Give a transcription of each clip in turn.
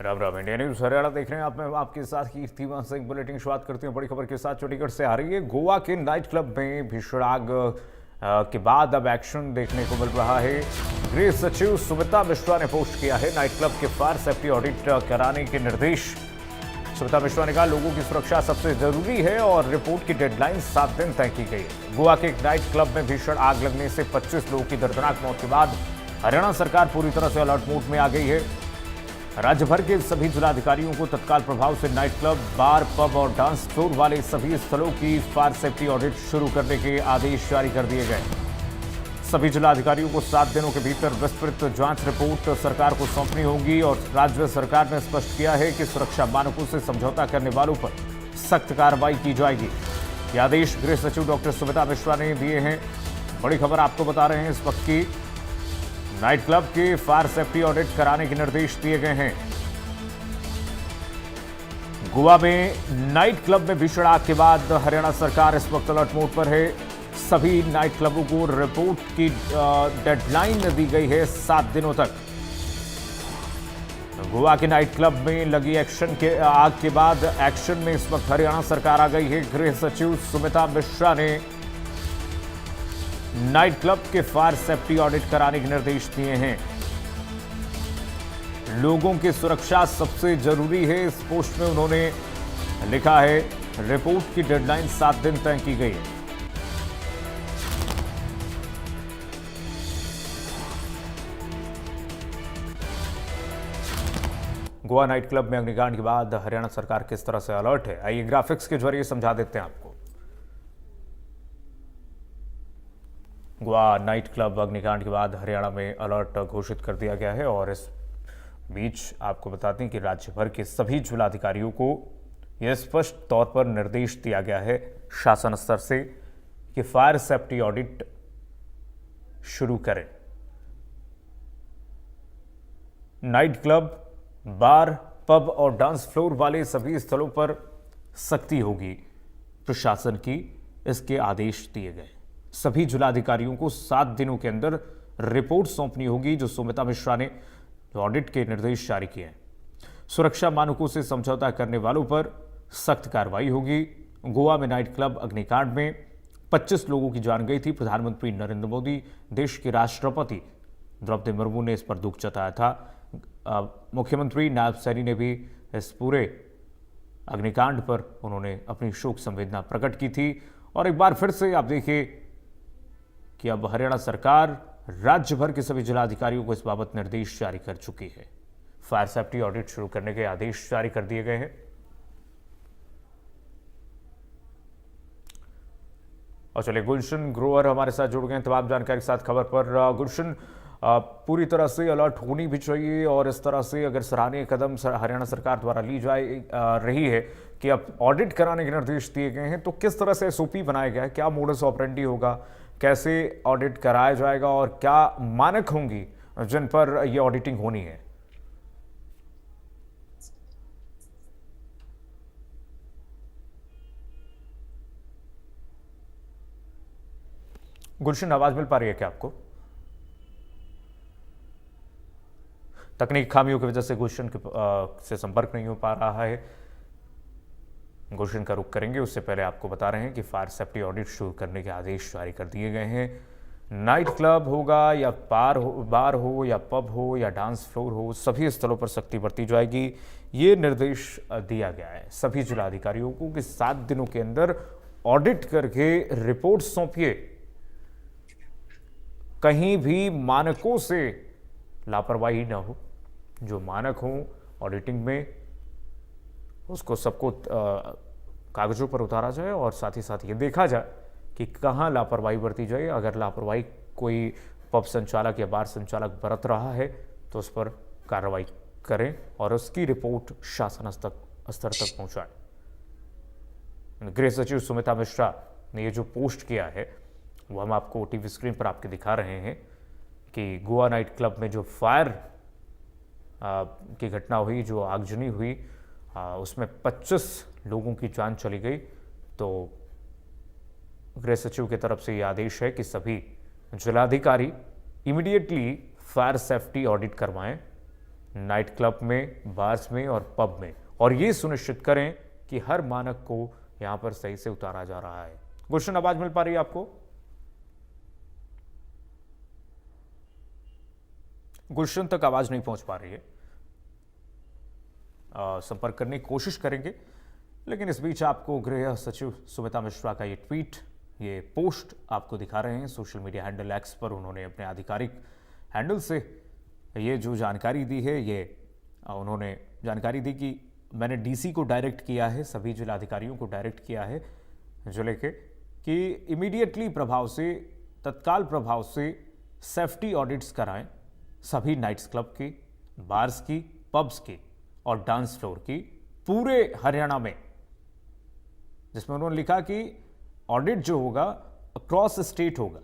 Ram Ram. India news Haryana देख रहे हैं आप। मैं आपके साथ कीर्ति सिंह। बुलेटिन शुरुआत करते हैं बड़ी खबर के साथ। चंडीगढ़ से आ रही है। गोवा के नाइट क्लब में भीषण आग के बाद अब एक्शन देखने को मिल रहा है। गृह सचिव सुमिता मिश्रा ने पोस्ट किया है नाइट क्लब के फायर सेफ्टी ऑडिट कराने के निर्देश। सुमिता मिश्रा ने कहा लोगों की सुरक्षा सबसे जरूरी है और रिपोर्ट की डेडलाइन 7 दिन तय की गई है। गोवा के एक नाइट क्लब में भीषण आग लगने से 25 लोगों की दर्दनाक मौत के बाद हरियाणा सरकार पूरी तरह से अलर्ट मोड में आ गई है। राज्य भर के सभी जिलाधिकारियों को तत्काल प्रभाव से नाइट क्लब, बार, पब और डांस फ्लोर वाले सभी स्थलों की फायर सेफ्टी ऑडिट शुरू करने के आदेश जारी कर दिए गए। सभी जिलाधिकारियों को 7 दिनों के भीतर विस्तृत जांच रिपोर्ट सरकार को सौंपनी होगी और राज्य सरकार ने स्पष्ट किया है कि सुरक्षा मानकों से समझौता करने वालों पर सख्त कार्रवाई की जाएगी। ये आदेश गृह सचिव डॉक्टर सुमिता मिश्रा ने दिए हैं। बड़ी खबर आपको बता रहे हैं इस वक्त की। नाइट क्लब के फायर सेफ्टी ऑडिट कराने के निर्देश दिए गए हैं। गोवा में नाइट क्लब में भीषण आग के बाद हरियाणा सरकार इस वक्त अलर्ट मोड पर है। सभी नाइट क्लबों को रिपोर्ट की डेडलाइन दी गई है 7 दिनों तक। गोवा के नाइट क्लब में लगी आग के बाद एक्शन में इस वक्त हरियाणा सरकार आ गई है। गृह सचिव सुमिता मिश्रा ने नाइट क्लब के फायर सेफ्टी ऑडिट कराने के निर्देश दिए हैं। लोगों की सुरक्षा सबसे जरूरी है, इस पोस्ट में उन्होंने लिखा है। रिपोर्ट की डेडलाइन 7 दिन तय की गई है। गोवा नाइट क्लब में अग्निकांड के बाद हरियाणा सरकार किस तरह से अलर्ट है, आइए ग्राफिक्स के जरिए समझा देते हैं आपको। गोवा नाइट क्लब अग्निकांड के बाद हरियाणा में अलर्ट घोषित कर दिया गया है और इस बीच आपको बताते हैं कि राज्य भर के सभी जिलाधिकारियों को यह स्पष्ट तौर पर निर्देश दिया गया है शासन स्तर से कि फायर सेफ्टी ऑडिट शुरू करें। नाइट क्लब, बार, पब और डांस फ्लोर वाले सभी स्थलों पर सख्ती होगी। प्रशासन की इसके आदेश दिए गए। सभी जिलाधिकारियों को 7 दिनों के अंदर रिपोर्ट सौंपनी होगी, जो सुमिता मिश्रा ने ऑडिट के निर्देश जारी किए हैं। सुरक्षा मानकों से समझौता करने वालों पर सख्त कार्रवाई होगी। गोवा में नाइट क्लब अग्निकांड में 25 लोगों की जान गई थी। प्रधानमंत्री नरेंद्र मोदी, देश के राष्ट्रपति द्रौपदी मुर्मू ने इस पर दुख जताया था। मुख्यमंत्री नायब सैनी ने भी इस पूरे अग्निकांड पर उन्होंने अपनी शोक संवेदना प्रकट की थी। और एक बार फिर से आप देखिए कि अब हरियाणा सरकार राज्य भर के सभी जिलाधिकारियों को इस बाबत निर्देश जारी कर चुकी है। फायर सेफ्टी ऑडिट शुरू करने के आदेश जारी कर दिए गए हैं। और चलिए गुलशन ग्रोवर हमारे साथ जुड़ गए हैं तमाम जानकारी के साथ खबर पर। गुलशन, पूरी तरह से अलर्ट होनी भी चाहिए और इस तरह से अगर सराहनीय कदम हरियाणा सरकार द्वारा ली रही है कि अब ऑडिट कराने के निर्देश दिए गए हैं, तो किस तरह से एसओपी बनाया गया है, क्या मोडस ऑपरेंडी होगा, कैसे ऑडिट कराया जाएगा और क्या मानक होंगी जिन पर यह ऑडिटिंग होनी है? गुलशन, आवाज मिल पा रही है क्या आपको? तकनीक खामियों की वजह से गुलशन से संपर्क नहीं हो पा रहा है। गुलशन का रुख करेंगे, उससे पहले आपको बता रहे हैं कि फायर सेफ्टी ऑडिट शुरू करने के आदेश जारी कर दिए गए हैं। नाइट क्लब होगा या बार हो या पब हो या डांस फ्लोर हो, सभी स्थलों पर सख्ती बरती जाएगी। ये निर्देश दिया गया है सभी जिलाधिकारियों को कि 7 दिनों के अंदर ऑडिट करके रिपोर्ट सौंपिए। कहीं भी मानकों से लापरवाही ना हो। जो मानक हो ऑडिटिंग में उसको सबको कागजों पर उतारा जाए और साथ ही साथ ये देखा जाए कि कहाँ लापरवाही बरती जाए। अगर लापरवाही कोई पब संचालक या बार संचालक बरत रहा है तो उस पर कार्रवाई करें और उसकी रिपोर्ट शासन स्तर तक पहुंचाएं। गृह सचिव सुमिता मिश्रा ने ये जो पोस्ट किया है वो हम आपको टीवी स्क्रीन पर आपके दिखा रहे हैं कि गोवा नाइट क्लब में जो फायर की घटना हुई, जो आगजनी हुई, उसमें 25 लोगों की जान चली गई। तो गृह सचिव की तरफ से यह आदेश है कि सभी जिलाधिकारी इमीडिएटली फायर सेफ्टी ऑडिट करवाएं नाइट क्लब में, बार्स में और पब में, और ये सुनिश्चित करें कि हर मानक को यहां पर सही से उतारा जा रहा है। गुलशन, आवाज मिल पा रही है आपको? गुलशन तक आवाज नहीं पहुंच पा रही है। संपर्क करने की कोशिश करेंगे, लेकिन इस बीच आपको गृह सचिव सुमिता मिश्रा का ये ट्वीट, ये पोस्ट आपको दिखा रहे हैं सोशल मीडिया हैंडल एक्स पर। उन्होंने अपने आधिकारिक हैंडल से ये जो जानकारी दी है, ये उन्होंने जानकारी दी कि मैंने डीसी को डायरेक्ट किया है, सभी जिलाधिकारियों को डायरेक्ट किया है जिले के, कि इमीडिएटली प्रभाव से, तत्काल प्रभाव से सेफ्टी ऑडिट्स कराएं सभी नाइट्स क्लब की, बार्स की, पब्स की और डांस फ्लोर की पूरे हरियाणा में, जिसमें उन्होंने लिखा कि ऑडिट जो होगा अक्रॉस स्टेट होगा,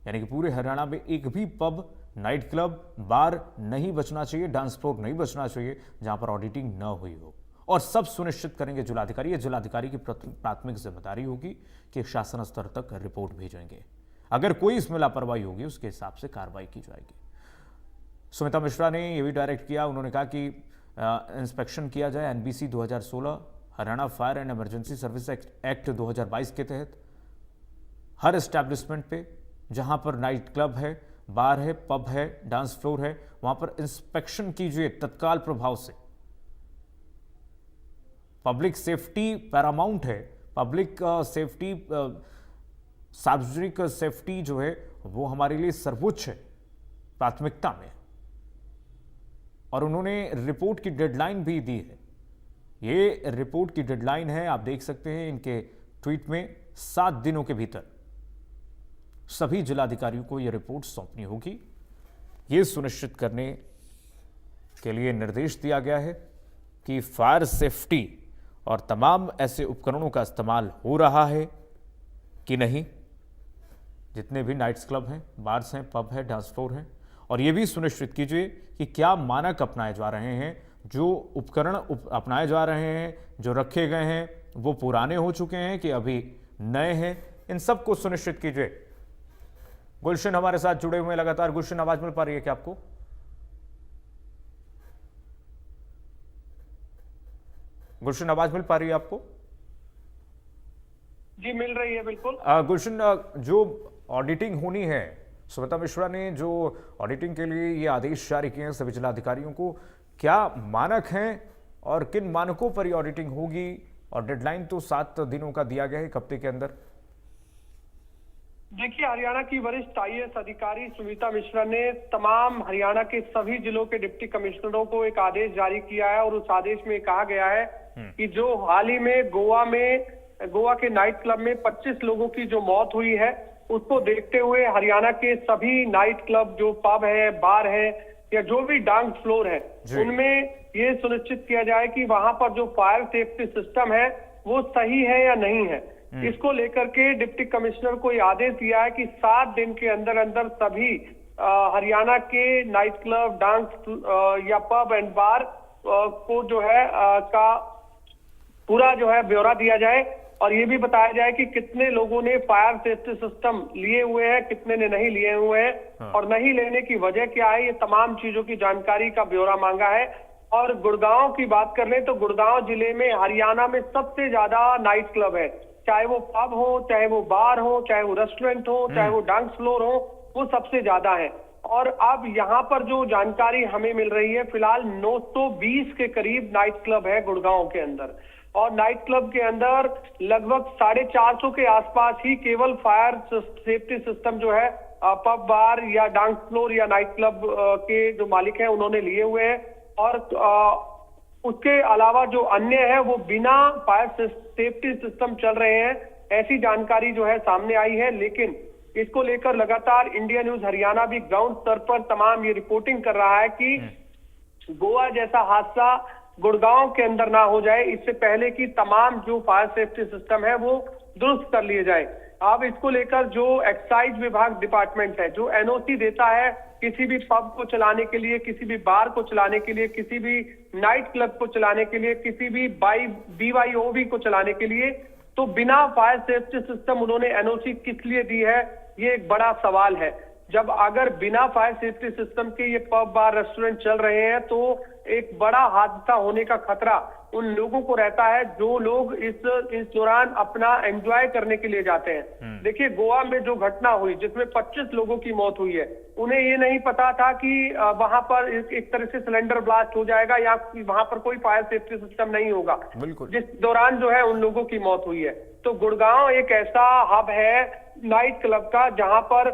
यानी कि पूरे हरियाणा में एक भी पब, नाइट क्लब, बार नहीं बचना चाहिए, डांस फ्लोर नहीं बचना चाहिए जहां पर ऑडिटिंग न हुई हो, और सब सुनिश्चित करेंगे जिलाधिकारी। ये जिलाधिकारी की प्राथमिक जिम्मेदारी होगी कि शासन स्तर तक रिपोर्ट भेजेंगे। अगर कोई इसमें लापरवाही होगी उसके हिसाब से कार्रवाई की जाएगी। सुमिता मिश्रा ने यह भी डायरेक्ट किया, उन्होंने कहा कि इंस्पेक्शन किया जाए NBC 2016, Haryana fire and emergency service act 2022 के तहत हर एस्टैब्लिशमेंट पे जहां पर नाइट क्लब है, बार है, पब है, डांस फ्लोर है, वहां पर इंस्पेक्शन कीजिए तत्काल प्रभाव से। पब्लिक सेफ्टी पैरामाउंट है, पब्लिक सेफ्टी, सार्वजनिक सेफ्टी जो है वो हमारे लिए सर्वोच्च है प्राथमिकता में, और उन्होंने रिपोर्ट की डेडलाइन भी दी है। ये रिपोर्ट की डेडलाइन है, आप देख सकते हैं इनके ट्वीट में, 7 दिनों के भीतर सभी जिलाधिकारियों को यह रिपोर्ट सौंपनी होगी। यह सुनिश्चित करने के लिए निर्देश दिया गया है कि फायर सेफ्टी और तमाम ऐसे उपकरणों का इस्तेमाल हो रहा है कि नहीं, जितने भी नाइट्स क्लब हैं, बार्स हैं, पब है, डांस फ्लोर हैं, और यह भी सुनिश्चित कीजिए कि क्या मानक अपनाए जा रहे हैं, जो उपकरण अपनाए जा रहे हैं, जो रखे गए हैं वो पुराने हो चुके हैं कि अभी नए हैं, इन सब को सुनिश्चित कीजिए। गुलशन हमारे साथ जुड़े हुए हैं लगातार। गुलशन, आवाज मिल पा रही है क्या आपको? गुलशन, आवाज मिल पा रही है आपको? जी मिल रही है, बिल्कुल। गुलशन, जो ऑडिटिंग होनी है, सुमिता मिश्रा ने जो ऑडिटिंग के लिए ये आदेश जारी किए हैं सभी जिलाधिकारियों को, क्या मानक हैं और किन मानकों पर ये ऑडिटिंग होगी? और डेडलाइन तो 7 दिनों का दिया गया है, 1 हफ्ते के अंदर। देखिए, हरियाणा की वरिष्ठ आईएएस अधिकारी सुमिता मिश्रा ने तमाम हरियाणा के सभी जिलों के डिप्टी कमिश्नरों को एक आदेश जारी किया है, और उस आदेश में कहा गया है कि जो हाल ही में गोवा के नाइट क्लब में 25 लोगों की जो मौत हुई है, उसको देखते हुए हरियाणा के सभी नाइट क्लब, जो पब है, बार है या जो भी डांस फ्लोर है, उनमें ये सुनिश्चित किया जाए कि वहां पर जो फायर सेफ्टी सिस्टम है वो सही है या नहीं है। इसको लेकर के डिप्टी कमिश्नर को ये आदेश दिया है कि 7 दिन के अंदर अंदर सभी हरियाणा के नाइट क्लब, डांस या पब एंड बार को जो है का पूरा जो है ब्यौरा दिया जाए, और ये भी बताया जाए कि कितने लोगों ने फायर सेफ्टी सिस्टम लिए हुए हैं, कितने ने नहीं लिए हुए हैं, और नहीं लेने की वजह क्या है, ये तमाम चीजों की जानकारी का ब्यौरा मांगा है। और गुड़गांव की बात कर लें तो गुड़गांव जिले में हरियाणा में सबसे ज्यादा नाइट क्लब है, चाहे वो पब हो, चाहे वो बार हो, चाहे वो रेस्टोरेंट हो, चाहे वो डांस फ्लोर हो, वो सबसे ज्यादा है। और अब यहाँ पर जो जानकारी हमें मिल रही है, फिलहाल 920 के करीब नाइट क्लब है गुड़गांव के अंदर, और नाइट क्लब के अंदर लगभग 450 के आसपास ही केवल फायर सेफ्टी सिस्टम जो है पब, बार या डांस फ्लोर या नाइट क्लब के जो मालिक हैं उन्होंने लिए हुए हैं, और उसके अलावा जो अन्य है वो बिना फायर सेफ्टी सिस्टम चल रहे हैं, ऐसी जानकारी जो है सामने आई है। लेकिन इसको लेकर लगातार इंडिया न्यूज हरियाणा भी ग्राउंड स्तर पर तमाम ये रिपोर्टिंग कर रहा है कि गोवा जैसा हादसा गुड़गांव के अंदर ना हो जाए, इससे पहले कि तमाम जो फायर सेफ्टी सिस्टम है वो दुरुस्त कर लिए जाए। अब इसको लेकर जो एक्साइज विभाग डिपार्टमेंट है, जो एनओसी देता है किसी भी पब को चलाने के लिए, किसी भी बार को चलाने के लिए, किसी भी नाइट क्लब को चलाने के लिए, किसी भी BYOB को चलाने के लिए, तो बिना फायर सेफ्टी सिस्टम उन्होंने एनओसी किस लिए दी है, ये एक बड़ा सवाल है। जब अगर बिना फायर सेफ्टी सिस्टम के ये पब बार रेस्टोरेंट चल रहे हैं तो एक बड़ा हादसा होने का खतरा उन लोगों को रहता है जो लोग इस दौरान अपना एंजॉय करने के लिए जाते हैं। देखिए, गोवा में जो घटना हुई जिसमें 25 लोगों की मौत हुई है, उन्हें ये नहीं पता था कि वहां पर एक तरह से सिलेंडर ब्लास्ट हो जाएगा या वहां पर कोई फायर सेफ्टी सिस्टम नहीं होगा, जिस दौरान जो है उन लोगों की मौत हुई है। तो गुड़गांव एक ऐसा हब है नाइट क्लब का जहां पर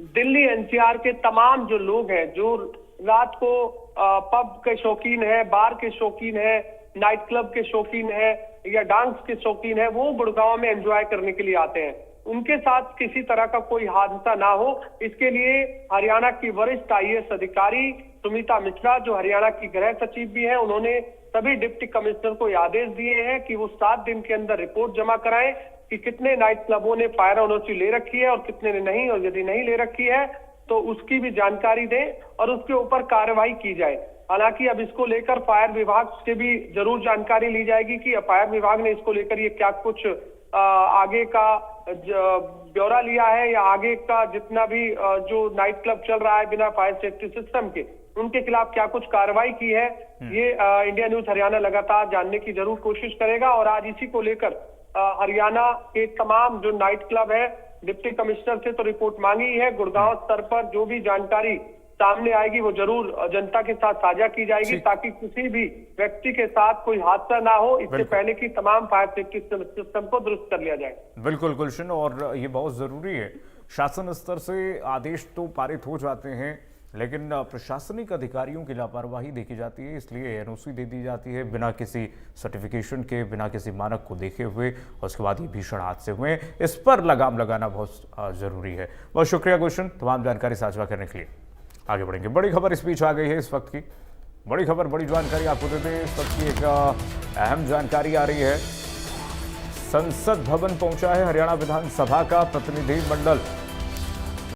दिल्ली एनसीआर के तमाम जो लोग हैं, जो रात को पब के शौकीन है, बार के शौकीन है, नाइट क्लब के शौकीन है या डांस के शौकीन है, वो गुड़गांव में एंजॉय करने के लिए आते हैं। उनके साथ किसी तरह का कोई हादसा ना हो, इसके लिए हरियाणा की वरिष्ठ आईएएस अधिकारी सुमिता मिश्रा, जो हरियाणा की गृह सचिव भी है, उन्होंने सभी डिप्टी कमिश्नर को आदेश दिए हैं कि वो 7 दिन के अंदर रिपोर्ट जमा कराएं कि कितने नाइट क्लबों ने फायर एनओसी ले रखी है और कितने ने नहीं, और यदि नहीं ले रखी है तो उसकी भी जानकारी दें और उसके ऊपर कार्रवाई की जाए। हालांकि अब इसको लेकर फायर विभाग से भी जरूर जानकारी ली जाएगी कि फायर विभाग ने इसको लेकर ये क्या कुछ आगे का ब्यौरा लिया है या आगे का जितना भी जो नाइट क्लब चल रहा है बिना फायर सेफ्टी सिस्टम के, उनके खिलाफ क्या कुछ कार्रवाई की है, ये इंडिया न्यूज हरियाणा लगातार जानने की जरूर कोशिश करेगा। और आज इसी को लेकर हरियाणा के तमाम जो नाइट क्लब है, डिप्टी कमिश्नर से तो रिपोर्ट मांगी है। गुड़गांव स्तर पर जो भी जानकारी सामने आएगी वो जरूर जनता के साथ साझा की जाएगी ताकि किसी भी व्यक्ति के साथ कोई हादसा ना हो, इससे पहले की तमाम फायर सेफ्टी सिस्टम को दुरुस्त कर लिया जाए। बिल्कुल गुलशन, और ये बहुत जरूरी है। शासन स्तर से आदेश तो पारित हो जाते हैं, लेकिन प्रशासनिक अधिकारियों की लापरवाही देखी जाती है, इसलिए एनओसी दे दी जाती है बिना किसी सर्टिफिकेशन के, बिना किसी मानक को देखे हुए, और उसके बाद ये भीषण हादसे हुए। इस पर लगाम लगाना बहुत जरूरी है। बहुत शुक्रिया गुलशन तमाम जानकारी साझा करने के लिए। आगे बढ़ेंगे, बड़ी खबर इस बीच आ गई है, इस वक्त की बड़ी खबर, बड़ी जानकारी आपको देते हैं। इस वक्त की एक अहम जानकारी आ रही है। संसद भवन पहुंचा है हरियाणा विधानसभा का प्रतिनिधिमंडल।